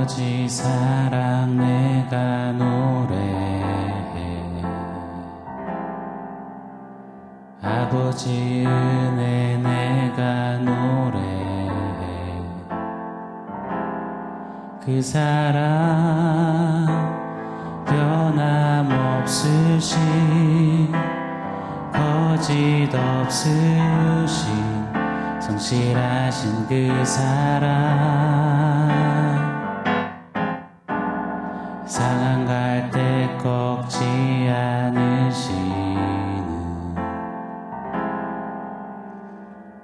아버지 사랑 내가 노래해. 아버지 은혜 내가 노래해. 그 사랑 변함없으신 거짓 없으신 성실하신 그 사랑 상한 갈 때 꺾지 않으시는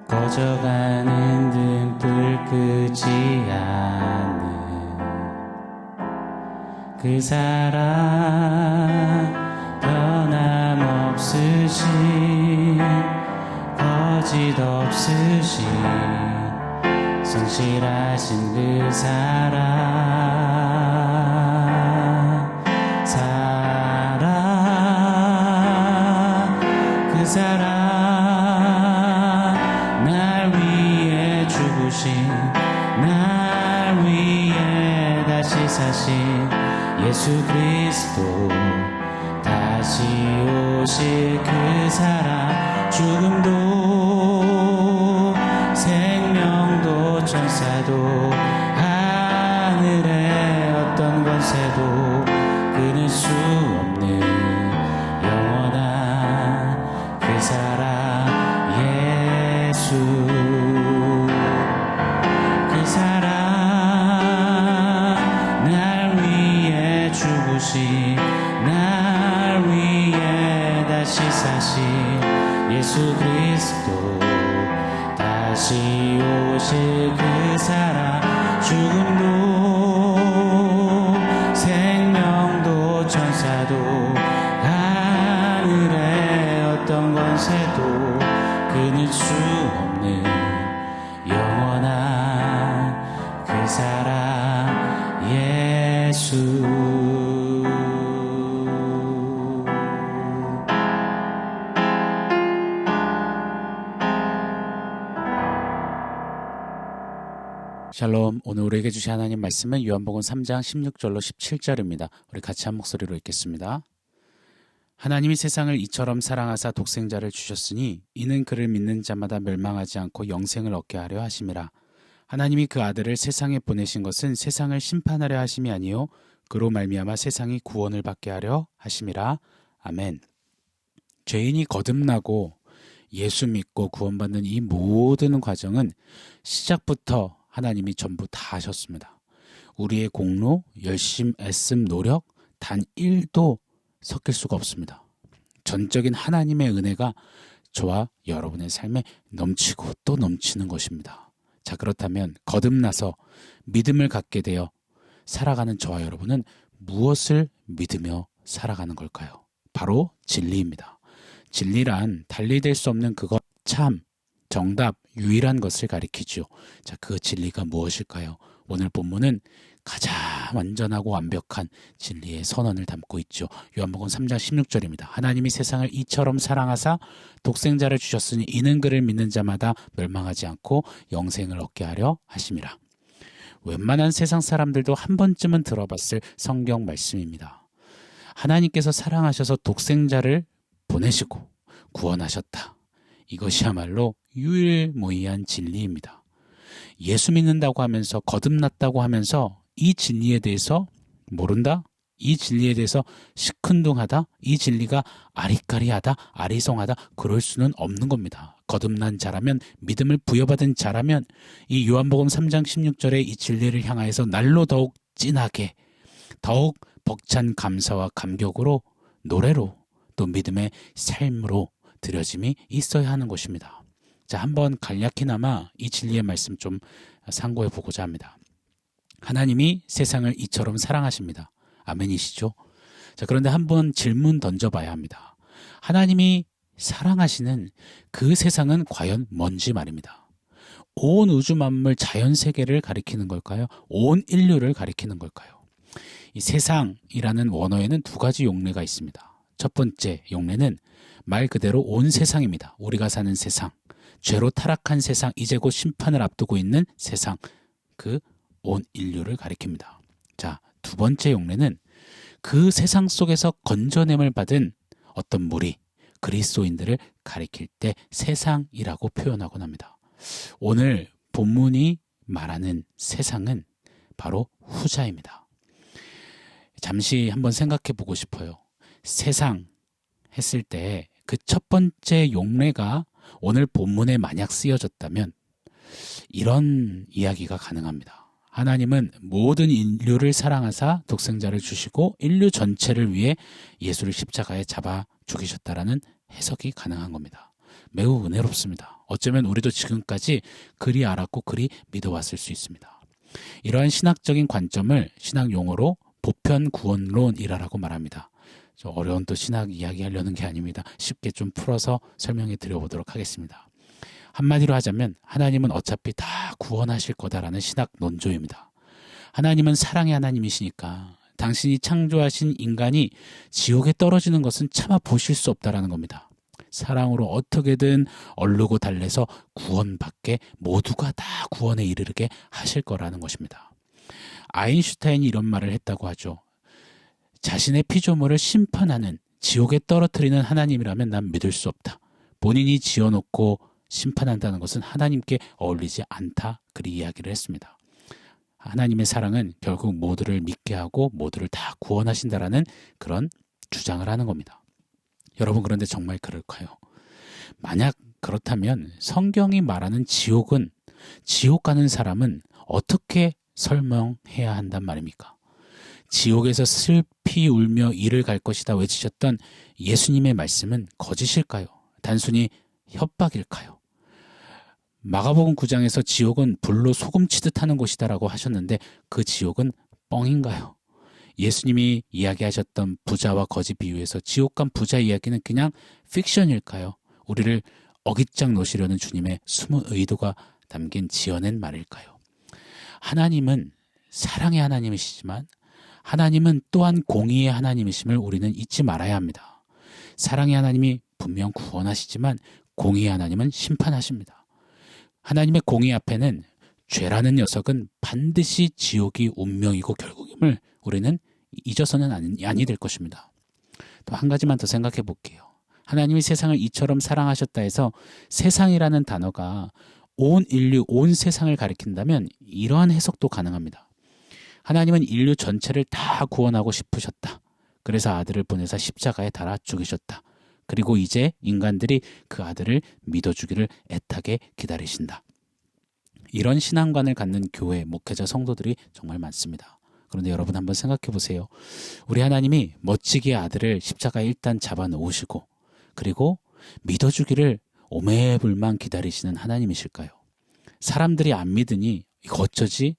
꺼져가는 등불 끄지 않는 그 사랑 변함없으신 거짓 없으신 성실하신 그 그 사랑 날 위해 죽으신 날 위해 다시 사신 예수 그리스도 다시 오실 그 사랑 죽음도 생명도 천사도 하늘의 어떤 권세도 끊을 수 없는 영원한 그 사랑 예수 그 사랑 날 위해 죽으신 날 위해 다시 사신 예수 그리스도 다시 오실 그 사랑 죽음도 생명도 천사도 하늘의 어떤 권세도 끊을 수 없는 영원한 그 사랑 예수 샬롬. 오늘 우리에게 주신 하나님 말씀은 요한복음 3장 16절로 17절입니다. 우리 같이 한 목소리로 읽겠습니다. 하나님이 세상을 이처럼 사랑하사 독생자를 주셨으니 이는 그를 믿는 자마다 멸망하지 않고 영생을 얻게 하려 하심이라. 하나님이 그 아들을 세상에 보내신 것은 세상을 심판하려 하심이 아니요 그로 말미암아 세상이 구원을 받게 하려 하심이라. 아멘. 죄인이 거듭나고 예수 믿고 구원받는 이 모든 과정은 시작부터 하나님이 전부 다 하셨습니다. 우리의 공로, 열심, 애씀, 노력 단 1도 섞일 수가 없습니다. 전적인 하나님의 은혜가 저와 여러분의 삶에 넘치고 또 넘치는 것입니다. 자, 그렇다면 거듭나서 믿음을 갖게 되어 살아가는 저와 여러분은 무엇을 믿으며 살아가는 걸까요? 바로 진리입니다. 진리란 달리될 수 없는 그것, 참, 정답, 유일한 것을 가리키죠. 자, 그 진리가 무엇일까요? 오늘 본문은 가장 완전하고 완벽한 진리의 선언을 담고 있죠. 요한복음 3장 16절입니다. 하나님이 세상을 이처럼 사랑하사 독생자를 주셨으니 이는 그를 믿는 자마다 멸망하지 않고 영생을 얻게 하려 하심이라. 웬만한 세상 사람들도 한 번쯤은 들어봤을 성경 말씀입니다. 하나님께서 사랑하셔서 독생자를 보내시고 구원하셨다. 이것이야말로 유일무이한 진리입니다. 예수 믿는다고 하면서 거듭났다고 하면서 이 진리에 대해서 모른다? 이 진리에 대해서 시큰둥하다? 이 진리가 아리까리하다? 아리송하다? 그럴 수는 없는 겁니다. 거듭난 자라면, 믿음을 부여받은 자라면 이 요한복음 3장 16절의 이 진리를 향하여서 날로 더욱 진하게 더욱 벅찬 감사와 감격으로 노래로 또 믿음의 삶으로 드려짐이 있어야 하는 것입니다. 자, 한번 간략히나마 이 진리의 말씀 좀 상고해 보고자 합니다. 하나님이 세상을 이처럼 사랑하십니다. 아멘이시죠? 자, 그런데 한번 질문 던져봐야 합니다. 하나님이 사랑하시는 그 세상은 과연 뭔지 말입니다. 온 우주 만물 자연 세계를 가리키는 걸까요? 온 인류를 가리키는 걸까요? 이 세상이라는 원어에는 두 가지 용례가 있습니다. 첫 번째 용례는 말 그대로 온 세상입니다. 우리가 사는 세상, 죄로 타락한 세상, 이제 곧 심판을 앞두고 있는 세상, 그 온 인류를 가리킵니다. 자, 두 번째 용례는 그 세상 속에서 건져냄을 받은 어떤 무리, 그리스도인들을 가리킬 때 세상이라고 표현하곤 합니다. 오늘 본문이 말하는 세상은 바로 후자입니다. 잠시 한번 생각해 보고 싶어요. 세상 했을 때 그 첫 번째 용례가 오늘 본문에 만약 쓰여졌다면 이런 이야기가 가능합니다. 하나님은 모든 인류를 사랑하사 독생자를 주시고 인류 전체를 위해 예수를 십자가에 잡아 죽이셨다라는 해석이 가능한 겁니다. 매우 은혜롭습니다. 어쩌면 우리도 지금까지 그리 알았고 그리 믿어왔을 수 있습니다. 이러한 신학적인 관점을 신학 용어로 보편 구원론이라고 말합니다. 저 어려운 또 신학 이야기하려는 게 아닙니다. 쉽게 좀 풀어서 설명해 드려보도록 하겠습니다. 한마디로 하자면 하나님은 어차피 다 구원하실 거다라는 신학 논조입니다. 하나님은 사랑의 하나님이시니까 당신이 창조하신 인간이 지옥에 떨어지는 것은 차마 보실 수 없다라는 겁니다. 사랑으로 어떻게든 얼르고 달래서 구원받게 모두가 다 구원에 이르게 하실 거라는 것입니다. 아인슈타인이 이런 말을 했다고 하죠. 자신의 피조물을 심판하는, 지옥에 떨어뜨리는 하나님이라면 난 믿을 수 없다. 본인이 지어놓고 심판한다는 것은 하나님께 어울리지 않다. 그리 이야기를 했습니다. 하나님의 사랑은 결국 모두를 믿게 하고 모두를 다 구원하신다라는 그런 주장을 하는 겁니다. 여러분, 그런데 정말 그럴까요? 만약 그렇다면 성경이 말하는 지옥은, 지옥 가는 사람은 어떻게 설명해야 한단 말입니까? 지옥에서 슬피 울며 이를 갈 것이다 외치셨던 예수님의 말씀은 거짓일까요? 단순히 협박일까요? 마가복음 9장에서 지옥은 불로 소금 치듯 하는 곳이다라고 하셨는데 그 지옥은 뻥인가요? 예수님이 이야기하셨던 부자와 거지 비유에서 지옥 간 부자 이야기는 그냥 픽션일까요? 우리를 어깃장 놓으시려는 주님의 숨은 의도가 담긴 지어낸 말일까요? 하나님은 사랑의 하나님이시지만 하나님은 또한 공의의 하나님이심을 우리는 잊지 말아야 합니다. 사랑의 하나님이 분명 구원하시지만 공의의 하나님은 심판하십니다. 하나님의 공의 앞에는 죄라는 녀석은 반드시 지옥이 운명이고 결국임을 우리는 잊어서는 아니 될 것입니다. 또 한 가지만 더 생각해 볼게요. 하나님이 세상을 이처럼 사랑하셨다 해서 세상이라는 단어가 온 인류, 온 세상을 가리킨다면 이러한 해석도 가능합니다. 하나님은 인류 전체를 다 구원하고 싶으셨다. 그래서 아들을 보내사 십자가에 달아 죽이셨다. 그리고 이제 인간들이 그 아들을 믿어주기를 애타게 기다리신다. 이런 신앙관을 갖는 교회, 목회자, 성도들이 정말 많습니다. 그런데 여러분 한번 생각해 보세요. 우리 하나님이 멋지게 아들을 십자가에 일단 잡아 놓으시고 그리고 믿어주기를 오매불만 기다리시는 하나님이실까요? 사람들이 안 믿으니 이거 어쩌지?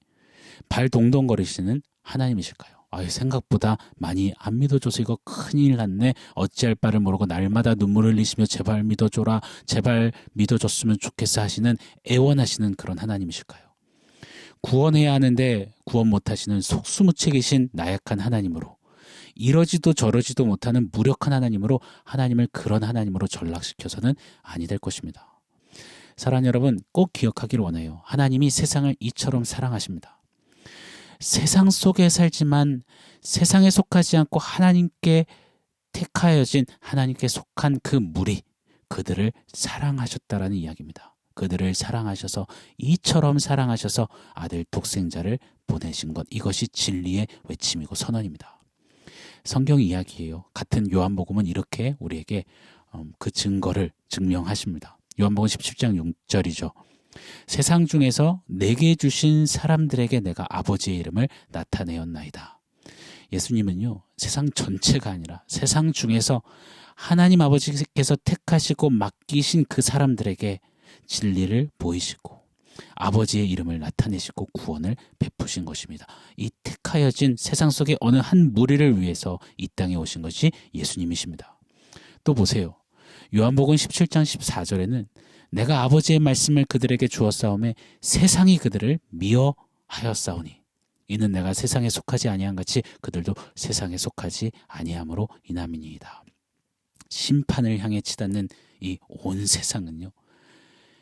발 동동거리시는 하나님이실까요? 생각보다 많이 안 믿어줘서 이거 큰일 났네. 어찌할 바를 모르고 날마다 눈물을 흘리시며 제발 믿어줘라. 제발 믿어줬으면 좋겠어 하시는 애원하시는 그런 하나님이실까요? 구원해야 하는데 구원 못하시는 속수무책이신 나약한 하나님으로 이러지도 저러지도 못하는 무력한 하나님으로 하나님을 그런 하나님으로 전락시켜서는 아니 될 것입니다. 사랑하는 여러분, 꼭 기억하기를 원해요. 하나님이 세상을 이처럼 사랑하십니다. 세상 속에 살지만 세상에 속하지 않고 하나님께 택하여진 하나님께 속한 그 무리, 그들을 사랑하셨다라는 이야기입니다. 그들을 사랑하셔서 이처럼 사랑하셔서 아들 독생자를 보내신 것, 이것이 진리의 외침이고 선언입니다. 성경 이야기예요. 같은 요한복음은 이렇게 우리에게 그 증거를 증명하십니다. 요한복음 17장 6절이죠. 세상 중에서 내게 주신 사람들에게 내가 아버지의 이름을 나타내었나이다. 예수님은요, 세상 전체가 아니라 세상 중에서 하나님 아버지께서 택하시고 맡기신 그 사람들에게 진리를 보이시고 아버지의 이름을 나타내시고 구원을 베푸신 것입니다. 이 택하여진 세상 속의 어느 한 무리를 위해서 이 땅에 오신 것이 예수님이십니다. 또 보세요. 요한복음 17장 14절에는 내가 아버지의 말씀을 그들에게 주었사오매 세상이 그들을 미워하였사오니 이는 내가 세상에 속하지 아니한 같이 그들도 세상에 속하지 아니함으로 인함이니이다. 심판을 향해 치닫는 이 온 세상은요,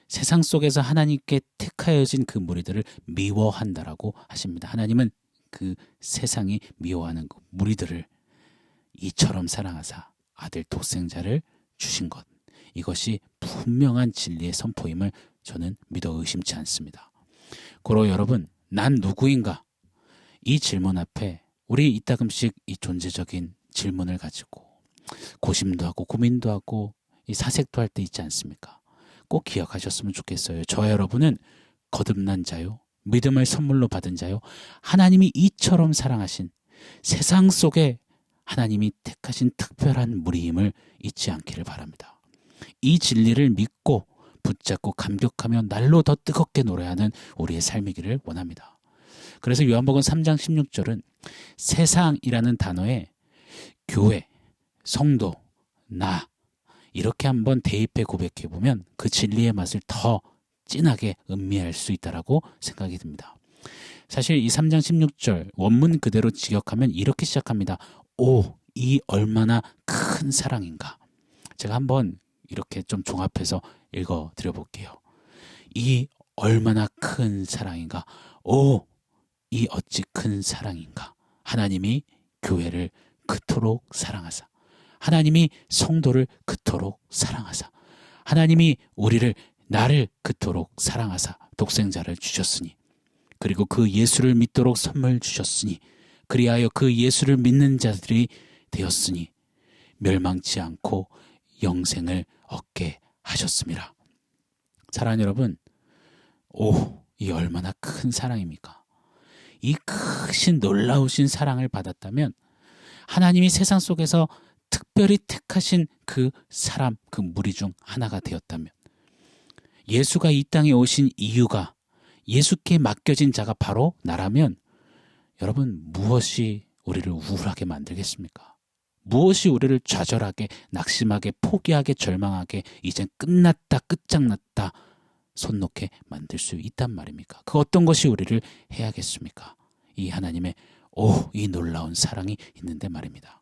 세상 속에서 하나님께 택하여진 그 무리들을 미워한다라고 하십니다. 하나님은 그 세상이 미워하는 그 무리들을 이처럼 사랑하사 아들 독생자를 주신 것, 이것이 분명한 진리의 선포임을 저는 믿어 의심치 않습니다. 고로 여러분, 난 누구인가? 이 질문 앞에 우리 이따금씩 이 존재적인 질문을 가지고 고심도 하고 고민도 하고 이 사색도 할 때 있지 않습니까? 꼭 기억하셨으면 좋겠어요. 저와 여러분은 거듭난 자요, 믿음을 선물로 받은 자요, 하나님이 이처럼 사랑하신, 세상 속에 하나님이 택하신 특별한 무리임을 잊지 않기를 바랍니다. 이 진리를 믿고 붙잡고 감격하며 날로 더 뜨겁게 노래하는 우리의 삶이기를 원합니다. 그래서 요한복음 3장 16절은 세상이라는 단어에 교회, 성도, 나, 이렇게 한번 대입해 고백해 보면 그 진리의 맛을 더 진하게 음미할 수 있다라고 생각이 듭니다. 사실 이 3장 16절 원문 그대로 직역하면 이렇게 시작합니다. 오, 이 얼마나 큰 사랑인가. 제가 한번 이렇게 좀 종합해서 읽어 드려볼게요. 이 얼마나 큰 사랑인가. 오, 이 어찌 큰 사랑인가. 하나님이 교회를 그토록 사랑하사, 하나님이 성도를 그토록 사랑하사, 하나님이 나를 그토록 사랑하사 독생자를 주셨으니, 그리고 그 예수를 믿도록 선물 주셨으니, 그리하여 그 예수를 믿는 자들이 되었으니 멸망치 않고 영생을 얻게 하셨습니다. 사랑하는 여러분, 오, 이 얼마나 큰 사랑입니까? 이 크신 놀라우신 사랑을 받았다면, 하나님이 세상 속에서 특별히 택하신 그 사람, 그 무리 중 하나가 되었다면, 예수가 이 땅에 오신 이유가 예수께 맡겨진 자가 바로 나라면, 여러분, 무엇이 우리를 우울하게 만들겠습니까? 무엇이 우리를 좌절하게, 낙심하게, 포기하게, 절망하게, 이젠 끝났다, 끝장났다, 손 놓게 만들 수 있단 말입니까? 그 어떤 것이 우리를 해야겠습니까? 이 하나님의 이 놀라운 사랑이 있는데 말입니다.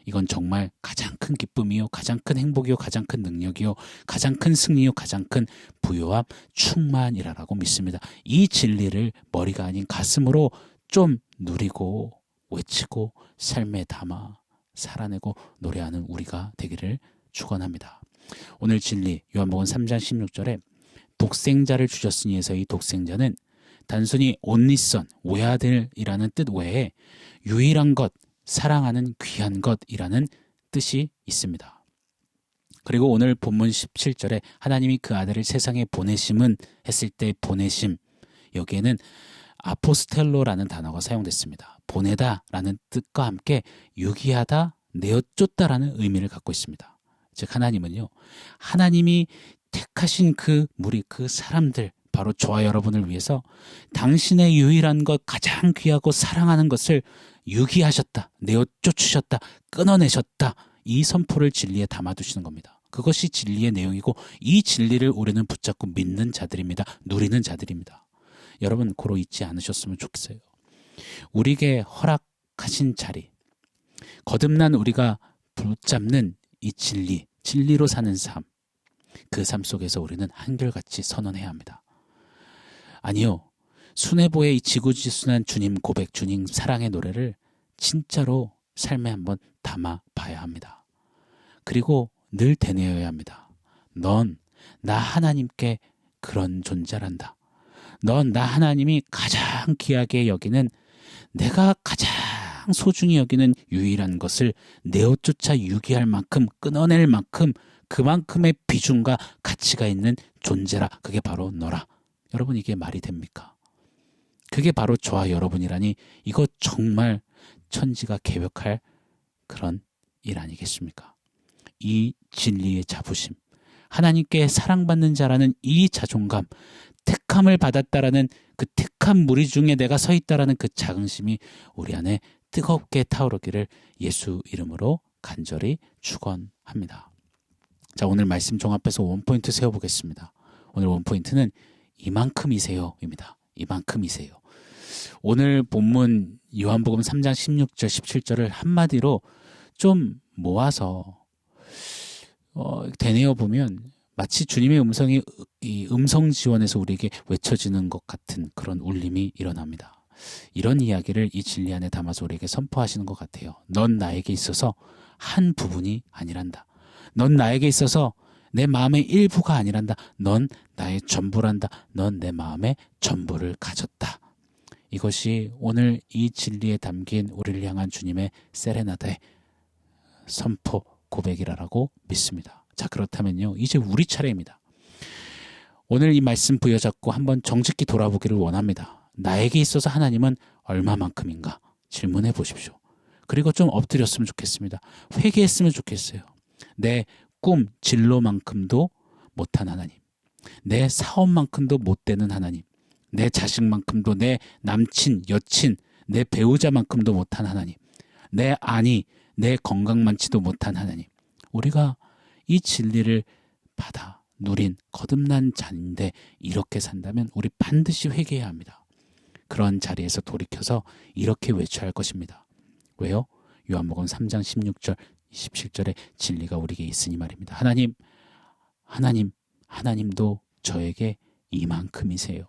이건 정말 가장 큰 기쁨이요, 가장 큰 행복이요, 가장 큰 능력이요, 가장 큰 승리요, 가장 큰 부요함, 충만이라고 믿습니다. 이 진리를 머리가 아닌 가슴으로 좀 누리고 외치고 삶에 담아 살아내고 노래하는 우리가 되기를 축원합니다. 오늘 진리 요한복음 3장 16절에 독생자를 주셨으니에서 이 독생자는 단순히 only son, 외아들이라는 뜻 외에 유일한 것, 사랑하는 귀한 것이라는 뜻이 있습니다. 그리고 오늘 본문 17절에 하나님이 그 아들을 세상에 보내심은 했을 때 보내심, 여기에는 아포스텔로라는 단어가 사용됐습니다. 보내다라는 뜻과 함께 유기하다, 내어쫓다라는 의미를 갖고 있습니다. 즉 하나님은요, 하나님이 택하신 그 무리, 그 사람들, 바로 저와 여러분을 위해서 당신의 유일한 것, 가장 귀하고 사랑하는 것을 유기하셨다, 내어쫓으셨다, 끊어내셨다, 이 선포를 진리에 담아두시는 겁니다. 그것이 진리의 내용이고, 이 진리를 우리는 붙잡고 믿는 자들입니다. 누리는 자들입니다. 여러분, 고로 잊지 않으셨으면 좋겠어요. 우리에게 허락하신 자리, 거듭난 우리가 붙잡는 이 진리, 진리로 사는 삶, 그 삶 속에서 우리는 한결같이 선언해야 합니다. 아니요, 수뇌보의 이 지구지순한 주님 고백, 주님 사랑의 노래를 진짜로 삶에 한번 담아봐야 합니다. 그리고 늘 되뇌어야 합니다. 넌 나 하나님께 그런 존재란다. 넌 나 하나님이 가장 귀하게 여기는, 내가 가장 소중히 여기는 유일한 것을 내어쫓아 유기할 만큼, 끊어낼 만큼, 그만큼의 비중과 가치가 있는 존재라. 그게 바로 너라. 여러분, 이게 말이 됩니까? 그게 바로 저와 여러분이라니, 이거 정말 천지가 개벽할 그런 일 아니겠습니까? 이 진리의 자부심, 하나님께 사랑받는 자라는 이 자존감, 택함을 받았다라는 그 택한 무리 중에 내가 서 있다라는 그 자긍심이 우리 안에 뜨겁게 타오르기를 예수 이름으로 간절히 축원합니다. 자, 오늘 말씀 종합해서 원포인트 세워보겠습니다. 오늘 원포인트는 이만큼이세요입니다. 이만큼이세요. 오늘 본문 요한복음 3장 16절 17절을 한마디로 좀 모아서 되뇌어 보면 마치 주님의 음성이 이 음성 지원에서 우리에게 외쳐지는 것 같은 그런 울림이 일어납니다. 이런 이야기를 이 진리 안에 담아서 우리에게 선포하시는 것 같아요. 넌 나에게 있어서 한 부분이 아니란다. 넌 나에게 있어서 내 마음의 일부가 아니란다. 넌 나의 전부란다. 넌 내 마음의 전부를 가졌다. 이것이 오늘 이 진리에 담긴 우리를 향한 주님의 세레나데 선포 고백이라고 믿습니다. 자, 그렇다면요, 이제 우리 차례입니다. 오늘 이 말씀 부여잡고 한번 정직히 돌아보기를 원합니다. 나에게 있어서 하나님은 얼마만큼인가 질문해 보십시오. 그리고 좀 엎드렸으면 좋겠습니다. 회개했으면 좋겠어요. 내 꿈, 진로만큼도 못한 하나님, 내 사업만큼도 못 되는 하나님, 내 자식만큼도, 내 남친, 여친, 내 배우자만큼도 못한 하나님, 내 아니, 내 건강만치도 못한 하나님, 우리가 이 진리를 받아 누린 거듭난 자인데 이렇게 산다면 우리 반드시 회개해야 합니다. 그런 자리에서 돌이켜서 이렇게 외쳐야 할 것입니다. 왜요? 요한복음 3장 16절 27절에 진리가 우리에게 있으니 말입니다. 하나님도 저에게 이만큼이세요.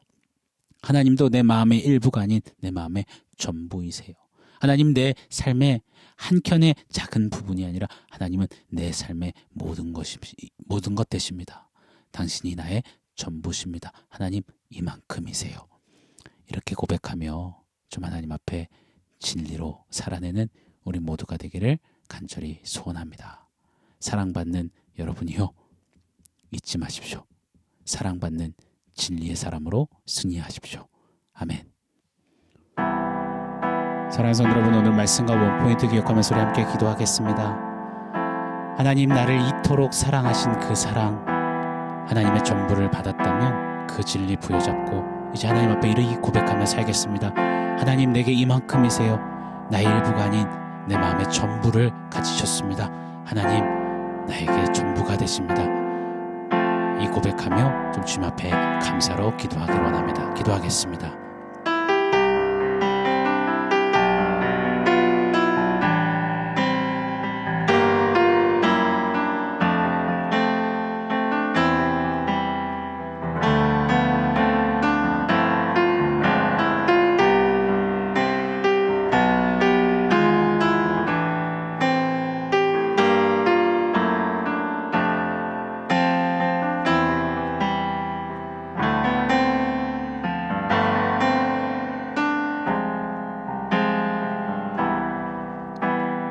하나님도 내 마음의 일부가 아닌 내 마음의 전부이세요. 하나님, 내 삶의 한켠의 작은 부분이 아니라 하나님은 내 삶의 모든 것 되십니다. 당신이 나의 전부십니다. 하나님, 이만큼이세요. 이렇게 고백하며 좀 하나님 앞에 진리로 살아내는 우리 모두가 되기를 간절히 소원합니다. 사랑받는 여러분이요, 잊지 마십시오. 사랑받는 진리의 사람으로 승리하십시오. 아멘. 사랑하는 성도 여러분, 오늘 말씀과 원포인트 기억하면서 우리 함께 기도하겠습니다. 하나님, 나를 이토록 사랑하신 그 사랑, 하나님의 전부를 받았다면 그 진리 부여잡고 이제 하나님 앞에 이르기 고백하며 살겠습니다. 하나님, 내게 이만큼이세요. 나의 일부가 아닌 내 마음의 전부를 가지셨습니다. 하나님, 나에게 전부가 되십니다. 이 고백하며 좀 주님 앞에 감사로 기도하기를 원합니다. 기도하겠습니다.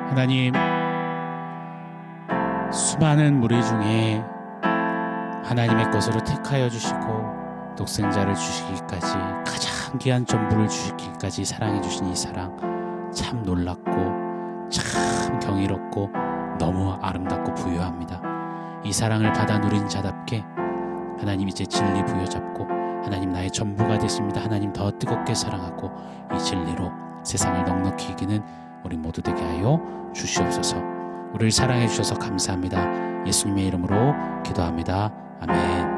하나님, 수많은 무리 중에 하나님의 것으로 택하여 주시고 독생자를 주시기까지 가장 귀한 전부를 주시기까지 사랑해 주신 이 사랑, 참 놀랍고 참 경이롭고 너무 아름답고 부유합니다. 이 사랑을 받아 누린 자답게 하나님, 이제 진리 부여잡고 하나님, 나의 전부가 되십니다. 하나님, 더 뜨겁게 사랑하고 이 진리로 세상을 넉넉히 이기는 우리 모두 되게 하여 주시옵소서. 우리를 사랑해 주셔서 감사합니다. 예수님의 이름으로 기도합니다. 아멘.